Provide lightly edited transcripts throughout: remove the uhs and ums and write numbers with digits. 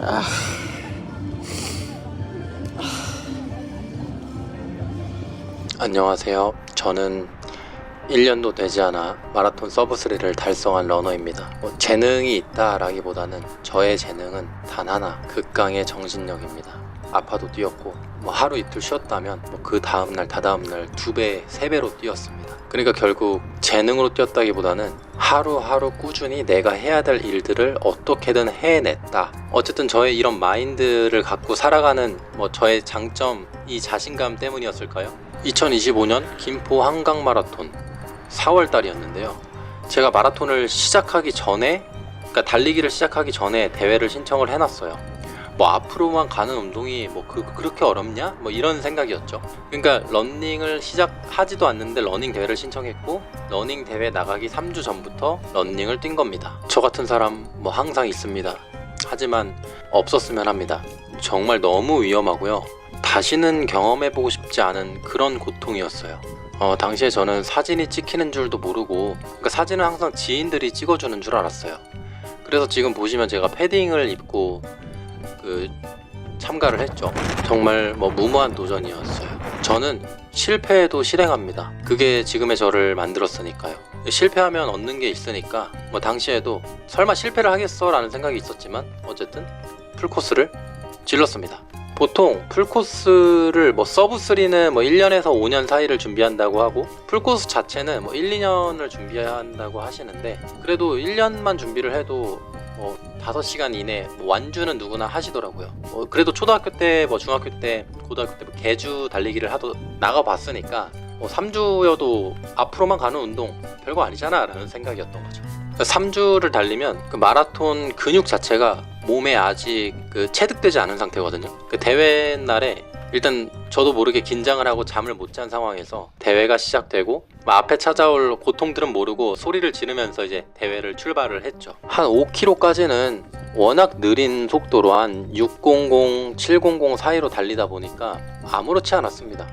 아. 안녕하세요. 저는 1년도 되지 않아 마라톤 서브3를 달성한 러너입니다. 재능이 있다라기보다는 저의 재능은 단 하나, 극강의 정신력입니다. 아파도 뛰었고 하루 이틀 쉬었다면 그 다음날 다다음날 2배, 3배로 뛰었습니다. 그러니까 결국 재능으로 뛰었다기보다는 하루하루 꾸준히 내가 해야 될 일들을 어떻게든 해냈다. 어쨌든 저의 이런 마인드를 갖고 살아가는 저의 장점이 자신감 때문이었을까요? 2025년 김포 한강 마라톤 4월 달이었는데요. 제가 마라톤을 시작하기 전에, 그러니까 달리기를 시작하기 전에 대회를 신청을 해놨어요. 앞으로만 가는 운동이 그렇게 어렵냐? 이런 생각이었죠. 그러니까 러닝을 시작하지도 않는데 러닝 대회를 신청했고, 러닝 대회 나가기 3주 전부터 러닝을 뛴 겁니다. 저 같은 사람 항상 있습니다. 하지만 없었으면 합니다. 정말 너무 위험하고요. 다시는 경험해보고 싶지 않은 그런 고통이었어요. 당시에 저는 사진이 찍히는 줄도 모르고, 그러니까 사진은 항상 지인들이 찍어주는 줄 알았어요. 그래서 지금 보시면 제가 패딩을 입고 참가를 했죠. 정말 무모한 도전이었어요. 저는 실패해도 실행합니다. 그게 지금의 저를 만들었으니까요. 실패하면 얻는 게 있으니까 당시에도 설마 실패를 하겠어 라는 생각이 있었지만 어쨌든 풀코스를 질렀습니다. 보통 풀코스를 서브3는 1년에서 5년 사이를 준비한다고 하고, 풀코스 자체는 1, 2년을 준비한다고 하시는데, 그래도 1년만 준비를 해도 5시간 이내 완주는 누구나 하시더라고요. 그래도 초등학교 때, 중학교 때, 고등학교 때 계주 달리기를 나가봤으니까 3주여도 앞으로만 가는 운동 별거 아니잖아 라는 생각이었던 거죠. 3주를 달리면 그 마라톤 근육 자체가 몸에 아직 체득되지 않은 상태거든요. 대회 날에 일단 저도 모르게 긴장을 하고 잠을 못 잔 상황에서 대회가 시작되고 앞에 찾아올 고통들은 모르고 소리를 지르면서 이제 대회를 출발을 했죠. 한 5km까지는 워낙 느린 속도로 한 600, 700 사이로 달리다 보니까 아무렇지 않았습니다.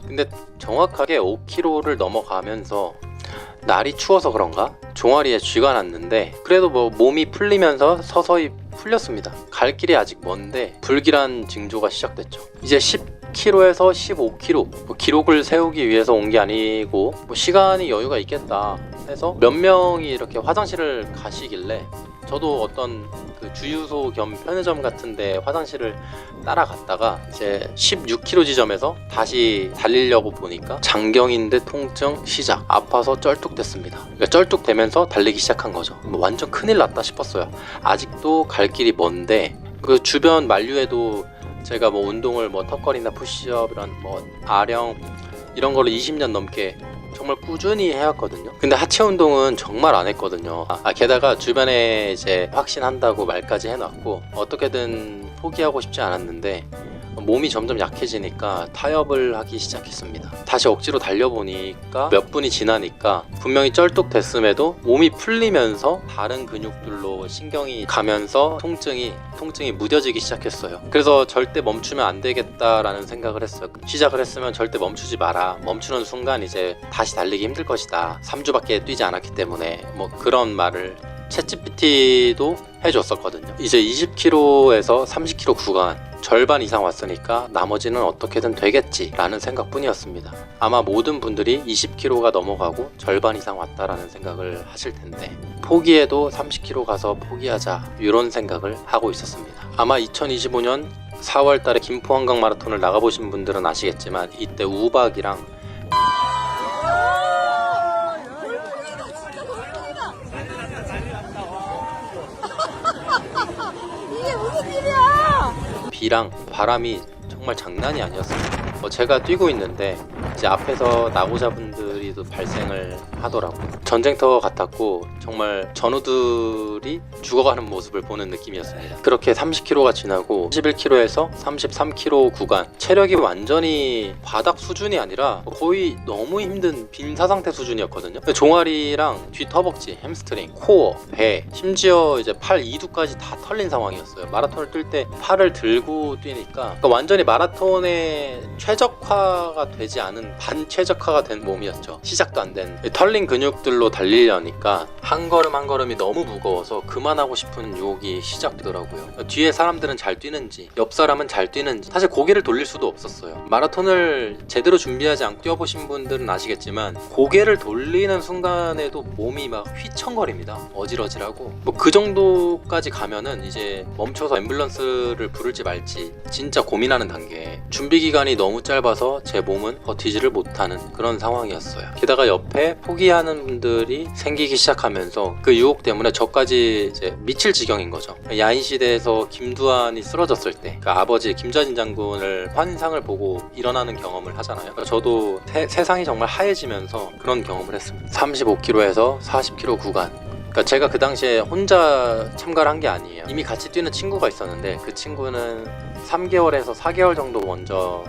근데 정확하게 5km를 넘어가면서 날이 추워서 그런가 종아리에 쥐가 났는데, 그래도 몸이 풀리면서 서서히 풀렸습니다. 갈 길이 아직 먼데 불길한 징조가 시작됐죠. 이제 10km에서 15km 기록을 세우기 위해서 온 게 아니고 시간이 여유가 있겠다 해서 몇 명이 이렇게 화장실을 가시길래 저도 어떤 주유소 겸 편의점 같은데 화장실을 따라갔다가 이제 16km 지점에서 다시 달리려고 보니까 장경인대 통증 시작. 아파서 쩔뚝댔습니다. 그러니까 쩔뚝대면서 달리기 시작한 거죠. 완전 큰일 났다 싶었어요. 아직도 갈 길이 먼데 그 주변 만류에도 제가 운동을 턱걸이나 푸시업 이런 아령 이런 거를 20년 넘게 정말 꾸준히 해왔거든요. 근데 하체 운동은 정말 안 했거든요. 게다가 주변에 이제 확신한다고 말까지 해놨고 어떻게든 포기하고 싶지 않았는데 몸이 점점 약해지니까 타협을 하기 시작했습니다. 다시 억지로 달려보니까 몇 분이 지나니까 분명히 쩔뚝댔음에도 몸이 풀리면서 다른 근육들로 신경이 가면서 통증이 무뎌지기 시작했어요. 그래서 절대 멈추면 안 되겠다라는 생각을 했어요. 시작을 했으면 절대 멈추지 마라. 멈추는 순간 이제 다시 달리기 힘들 것이다. 3주밖에 뛰지 않았기 때문에 그런 말을 챗GPT도 해줬었거든요. 이제 20km에서 30km 구간 절반 이상 왔으니까 나머지는 어떻게든 되겠지 라는 생각뿐이었습니다. 아마 모든 분들이 20km가 넘어가고 절반 이상 왔다라는 생각을 하실 텐데 포기해도 30km 가서 포기하자 이런 생각을 하고 있었습니다. 아마 2025년 4월 달에 김포 한강 마라톤을 나가보신 분들은 아시겠지만 이때 우박이랑 이게 무슨 일이야? 비랑 바람이 정말 장난이 아니었습니다. 제가 뛰고 있는데 이제 앞에서 나고자분들이 또 발생을 하더라고요. 전쟁터 같았고 정말 전우들이 죽어가는 모습을 보는 느낌이었습니다. 그렇게 30km가 지나고 11km에서 33km 구간 체력이 완전히 바닥 수준이 아니라 거의 너무 힘든 빈사 상태 수준이었거든요. 종아리랑 뒤 허벅지, 햄스트링, 코어, 배, 심지어 이제 팔 이두까지 다 털린 상황이었어요. 마라톤을 뛸 때 팔을 들고 뛰니까 완전히 마라톤의 최적화 최적화가 되지 않은 반최적화가 된 몸이었죠. 시작도 안 된 털린 근육들로 달리려니까 한 걸음 한 걸음이 너무 무거워서 그만하고 싶은 유혹이 시작되더라고요. 뒤에 사람들은 잘 뛰는지 옆 사람은 잘 뛰는지 사실 고개를 돌릴 수도 없었어요. 마라톤을 제대로 준비하지 않고 뛰어보신 분들은 아시겠지만 고개를 돌리는 순간에도 몸이 막 휘청거립니다. 어질어질하고 뭐 그 정도까지 가면은 이제 멈춰서 앰뷸런스를 부를지 말지 진짜 고민하는 단계. 준비 기간이 너무 짧아서 제 몸은 버티지를 못하는 그런 상황이었어요. 게다가 옆에 포기하는 분들이 생기기 시작하면서 그 유혹 때문에 저까지 이제 미칠 지경인 거죠. 야인 시대에서 김두한이 쓰러졌을 때 그 아버지 김좌진 장군을 환상을 보고 일어나는 경험을 하잖아요. 저도 세상이 정말 하얘지면서 그런 경험을 했습니다. 35km에서 40km 구간. 그러니까 제가 그 당시에 혼자 참가를 한 게 아니에요. 이미 같이 뛰는 친구가 있었는데 그 친구는 3개월에서 4개월 정도 먼저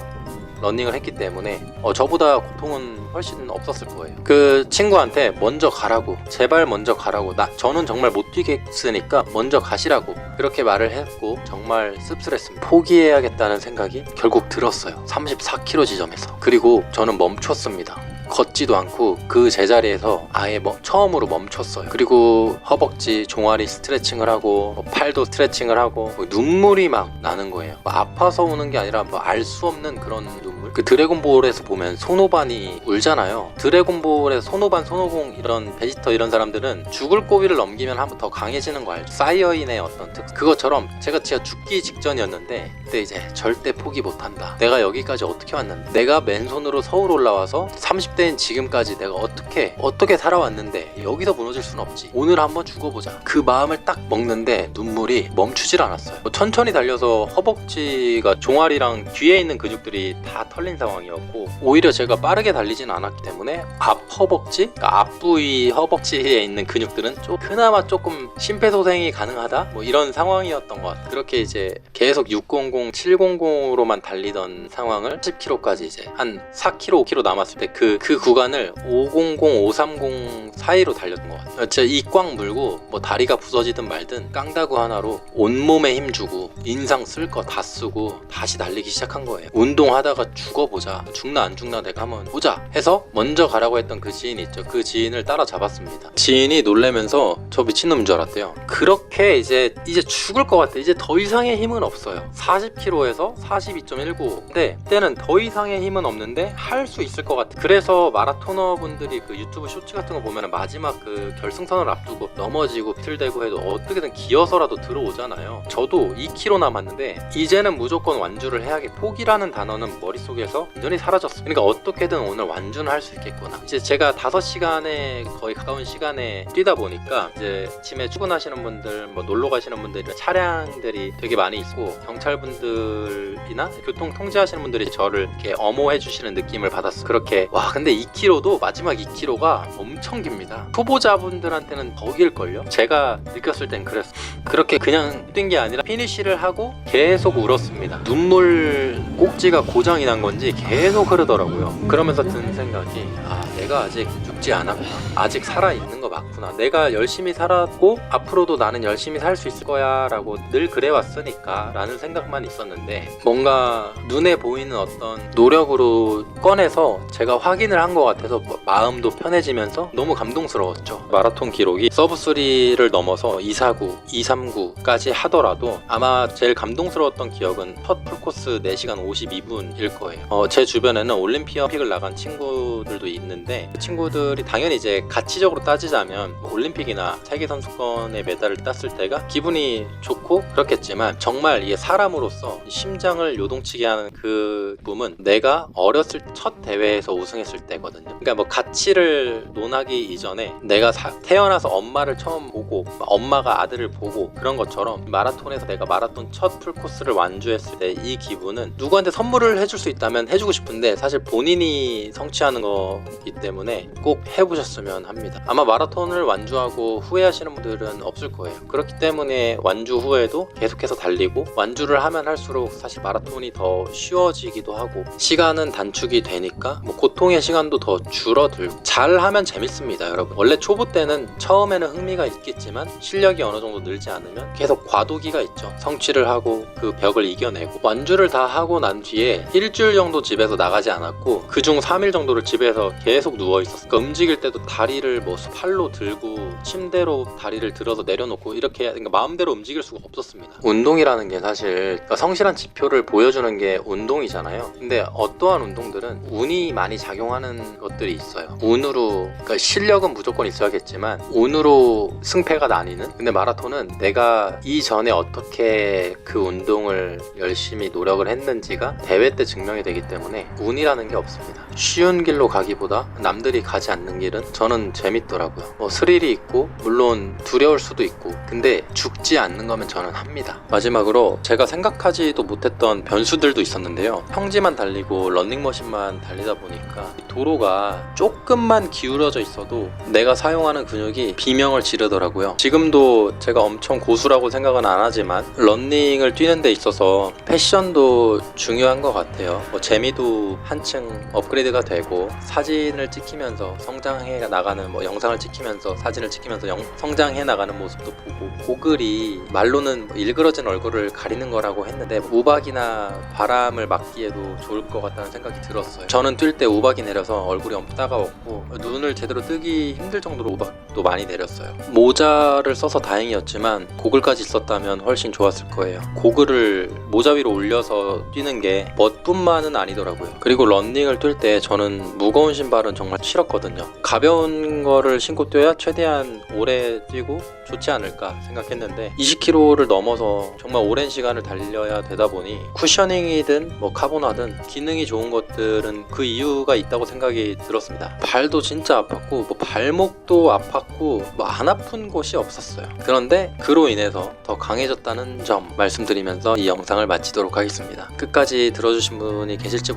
러닝을 했기 때문에 저보다 고통은 훨씬 없었을 거예요. 그 친구한테 먼저 가라고, 제발 먼저 가라고, 저는 정말 못 뛰겠으니까 먼저 가시라고 그렇게 말을 했고 정말 씁쓸했습니다. 포기해야겠다는 생각이 결국 들었어요. 34km 지점에서. 그리고 저는 멈췄습니다. 걷지도 않고 그 제자리에서 아예 처음으로 멈췄어요. 그리고 허벅지, 종아리 스트레칭을 하고 팔도 스트레칭을 하고 눈물이 막 나는 거예요. 아파서 우는 게 아니라 알 수 없는 그런 눈물. 그 드래곤볼에서 보면 손오반이 울잖아요. 드래곤볼에서 손오공 이런 베지터 이런 사람들은 죽을 고비를 넘기면 한번 더 강해지는 거 알죠? 사이어인의 어떤 특성. 그것처럼 제가 죽기 직전이었는데 그때 이제 절대 포기 못한다. 내가 여기까지 어떻게 왔는데, 내가 맨손으로 서울 올라와서 30대인 지금까지 내가 어떻게 살아왔는데 여기서 무너질 순 없지. 오늘 한번 죽어보자. 그 마음을 딱 먹는데 눈물이 멈추질 않았어요. 천천히 달려서 허벅지가 종아리랑 뒤에 있는 근육들이 다 털린 상황이었고 오히려 제가 빠르게 달리진 않았기 때문에 앞 허벅지, 그러니까 앞부위 허벅지에 있는 근육들은 그나마 조금 심폐소생이 가능하다? 이런 상황이었던 것 같아요. 그렇게 이제 계속 600, 700로만 달리던 상황을 10km까지 이제 한 4km, 5km 남았을 때 그 구간을 500, 530 사이로 달렸던 것 같아요. 진짜 이 꽉 물고 다리가 부서지든 말든 깡다구 하나로 온몸에 힘주고 인상 쓸 거 다 쓰고 다시 달리기 시작한 거예요. 운동하다가 죽어보자. 죽나 안 죽나 내가 한번 보자 해서 먼저 가라고 했던 그 지인이 있죠. 그 지인을 따라잡았습니다. 지인이 놀라면서 저 미친놈인 줄 알았대요. 그렇게 이제 죽을 것 같아. 이제 더 이상의 힘은 없어요. 40km에서 42.19. 근데 그때는 더 이상의 힘은 없는데 할 수 있을 것 같아. 그래서 마라토너 분들이 그 유튜브 쇼츠 같은 거 보면 마지막 그 결승선을 앞두고 넘어지고 비틀대고 해도 어떻게든 기어서라도 들어오잖아요. 저도 2km 남았는데 이제는 무조건 완주를 해야겠. 포기라는 단어는 머릿속에서 완전히 사라졌어요. 그러니까 어떻게든 오늘 완주는 할 수 있겠구나. 이제 제가 5시간에 거의 가까운 시간에 뛰다 보니까 이제 아침에 출근하시는 분들, 놀러 가시는 분들, 차량들이 되게 많이 있고 경찰분들이나 교통 통제하시는 분들이 저를 이렇게 엄호해 주시는 느낌을 받았어요. 그렇게 근데 2km도 마지막 2km가 엄청 깁니다. 초보자분들한테는 더 길걸요? 제가 느꼈을 땐 그랬어요. 그렇게 그냥 뛴 게 아니라 피니쉬를 하고 계속 울었습니다. 눈물 꼭지가 고장이 난 건지 계속 흐르더라고요. 그러면서 든 생각이 내가 아직 죽지 않았구나. 아직 살아있는 거 맞구나. 내가 열심히 살았고 앞으로도 나는 열심히 살 수 있을 거야 라고 늘 그래왔으니까 라는 생각만 있었는데 뭔가 눈에 보이는 어떤 노력으로 꺼내서 제가 확인을 한 것 같아서 마음도 편해지면서 너무 감동스러웠죠. 마라톤 기록이 서브3를 넘어서 249, 239까지 하더라도 아마 제일 감동스러웠던 기억은 첫 풀코스 4시간 52분일 거예요. 제 주변에는 올림픽을 나간 친구들도 있는데 그 친구들이 당연히 이제 가치적으로 따지자면 올림픽이나 세계선수권에 메달을 땄을 때가 기분이 좋고 그렇겠지만 정말 이게 사람으로서 심장을 요동치게 하는 그 부분은 내가 어렸을 첫 대회에서 우승했을 때거든요. 그러니까 가치를 논하기 이전에 내가 태어나서 엄마를 처음 보고 엄마가 아들을 보고 그런 것처럼 마라톤에서 내가 마라톤 첫 풀코스를 완주했을 때 이 기분은 누구한테 선물을 해줄 수 있다면 해주고 싶은데 사실 본인이 성취하는 거기 때문에 꼭 해보셨으면 합니다. 아마 마라톤을 완주하고 후회하시는 분들은 없을 거예요. 그렇기 때문에 완주 후에도 계속해서 달리고 완주를 하면 할수록 사실 마라톤이 더 쉬워지기도 하고 시간은 단축이 되니까 고통의 시간도 더 줄어들고 잘하면 재밌습니다. 여러분 원래 초보 때는 처음에는 흥미가 있겠지만 실력이 어느 정도 늘지 않으면 계속 과도기가 있죠. 성취를 하고 그 벽을 이겨내고 완주를 다 하고 난 뒤에 일주일 정도 집에서 나가지 않았고 그중 3일 정도를 집에서 계속 누워 있었어. 그러니까 움직일 때도 다리를 뭐 팔로 들고 침대로 다리를 들어서 내려놓고 이렇게 그러니까 마음대로 움직일 수가 없었습니다. 운동이라는 게 사실 그러니까 성실한 지표를 보여주는 게 운동이잖아요. 근데 어떠한 운동들은 운이 많이 작용하는 것들이 있어요. 운으로 그러니까 실력은 무조건 있어야겠지만 운으로 승패가 나뉘는. 근데 마라톤은 내가 이전에 어떻게 그 운동을 열심히 노력을 했는지가 대회 때 증명이 되기 때문에 운이라는 게 없습니다. 쉬운 길로 가기보다 남들이 가지 않는 길은 저는 재밌더라고요. 뭐 스릴이 있고 물론 두려울 수도 있고 근데 죽지 않는 거면 저는 합니다. 마지막으로 제가 생각하지도 못했던 변수들도 있었는데요. 평지만 달리고 런닝머신만 달리다 보니까 도로가 조금만 기울어져 있어도 내가 사용하는 근육이 비명을 지르더라고요. 지금도 제가 엄청 고수라고 생각은 안 하지만 런닝을 뛰는 데 있어서 패션도 중요한 것 같아요. 뭐 재미도 한층 업그레이드가 되고 사진을 찍히면서 성장해 나가는 뭐 영상을 찍히면서 사진을 찍히면서 성장해 나가는 모습도 보고 고글이 말로는 뭐 일그러진 얼굴을 가리는 거라고 했는데 우박이나 바람을 막기에도 좋을 것 같다는 생각이 들었어요. 저는 뛸 때 우박이 내려서 얼굴이 엄청 따가웠고 눈을 제대로 뜨기 힘들 정도로 우박도 많이 내렸어요. 모자를 써서 다행이었지만 고글까지 있었다면 훨씬 좋았을 거예요. 고글을 모자 위로 올려서 뛰는 게 멋뿐만은 아니더라고요. 그리고 런닝을 뛸 때 저는 무거운 신발은 정말 싫었거든요. 가벼운 거를 신고 뛰어야 최대한 오래 뛰고 좋지 않을까 생각했는데 20km를 넘어서 정말 오랜 시간을 달려야 되다 보니 쿠셔닝이든 뭐 카보나든 기능이 좋은 것들은 그 이유가 있다고 생각이 들었습니다. 발도 진짜 아팠고 뭐 발목도 아팠고 뭐 안 아픈 곳이 없었어요. 그런데 그로 인해서 더 강해졌다는 점 말씀드리면서 이 영상을 마치도록 하겠습니다. 끝까지 들어주신 분이 계실지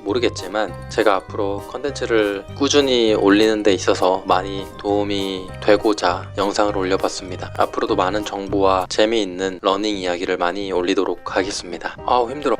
모르겠지만 제가 앞으로 컨텐츠를 꾸준히 올리는 데 있어서 많이 도움이 되고자 영상을 올려봤습니다. 앞으로도 많은 정보와 재미있는 러닝 이야기를 많이 올리도록 하겠습니다. 아우 힘들어.